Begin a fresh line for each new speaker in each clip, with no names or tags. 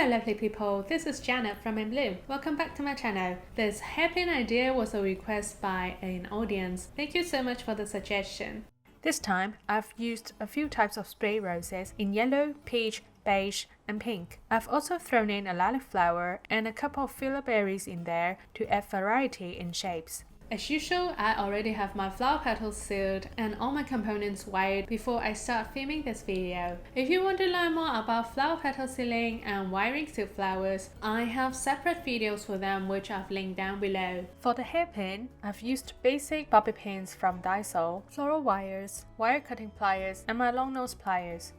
Hello lovely people, this is Janet from Ep.12. Welcome back to my channel. This hairpin idea was a request by an audience. Thank you so much for the suggestion. This time, I've used a few types of spray roses in yellow, peach, beige, and pink. I've also thrown in a lilac flower and a couple of filler berries in there to add variety in shapes. As usual, I already have my flower petals sealed and all my components wired before I start filming this video. If you want to learn more about flower petal sealing and wiring silk flowers, I have separate videos for them which I've linked down below. For the hairpin, I've used basic bobby pins from Daiso, floral wires, wire cutting pliers, and my long nose pliers.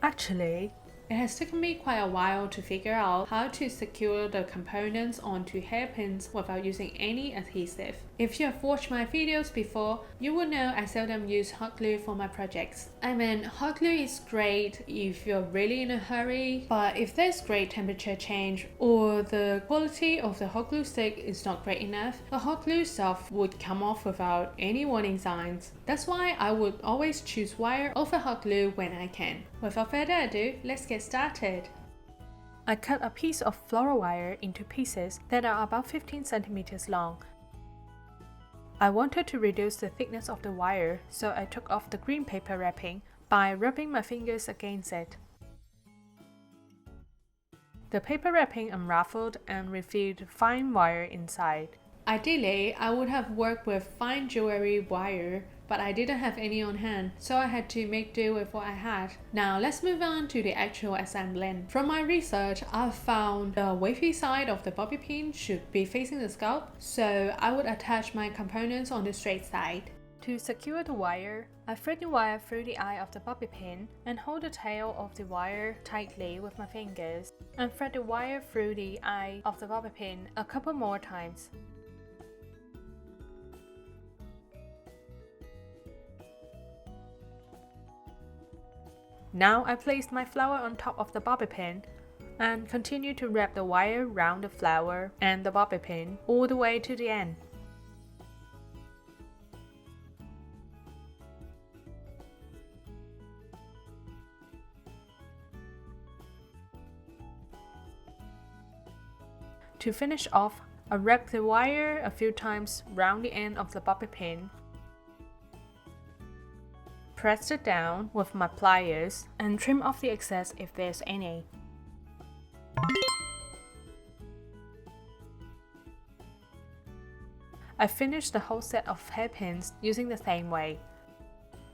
Actually, it has taken me quite a while to figure out how to secure the components onto hairpins without using any adhesive. If you have watched my videos before, you will know I seldom use hot glue for my projects. I mean, hot glue is great if you're really in a hurry, but if there's great temperature change or the quality of the hot glue stick is not great enough, the hot glue stuff would come off without any warning signs. That's why I would always choose wire over hot glue when I can. Without further ado, let's get started. I cut a piece of floral wire into pieces that are about 15 centimeters long. I wanted to reduce the thickness of the wire, so I took off the green paper wrapping by rubbing my fingers against it. The paper wrapping unraveled and revealed fine wire inside. Ideally, I would have worked with fine jewelry wire, but I didn't have any on hand, so I had to make do with what I had. Now let's move on to the actual assembling. From my research, I've found the wavy side of the bobby pin should be facing the scalp, so I would attach my components on the straight side. To secure the wire, I thread the wire through the eye of the bobby pin and hold the tail of the wire tightly with my fingers, and thread the wire through the eye of the bobby pin a couple more times. Now I placed my flower on top of the bobby pin and continue to wrap the wire round the flower and the bobby pin all the way to the end. To finish off, I wrap the wire a few times round the end of the bobby pin. Press it down with my pliers and trim off the excess if there's any. I finished the whole set of hairpins using the same way.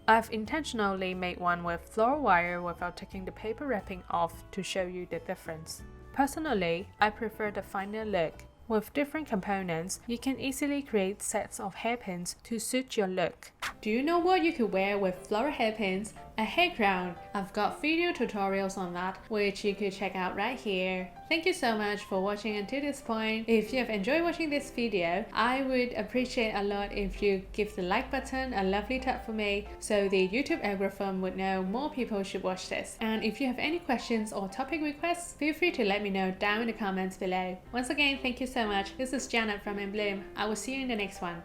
I've intentionally made one with floral wire without taking the paper wrapping off to show you the difference. Personally, I prefer the finer look. With different components, you can easily create sets of hairpins to suit your look. Do you know what you could wear with floral hairpins? A hair crown. I've got video tutorials on that, which you could check out right here. Thank you so much for watching until this point. If you have enjoyed watching this video, I would appreciate a lot if you give the like button a lovely tap for me, so the YouTube algorithm would know more people should watch this. And if you have any questions or topic requests, feel free to let me know down in the comments below. Once again, thank you so much. This is Janet from Ep.12. I will see you in the next one.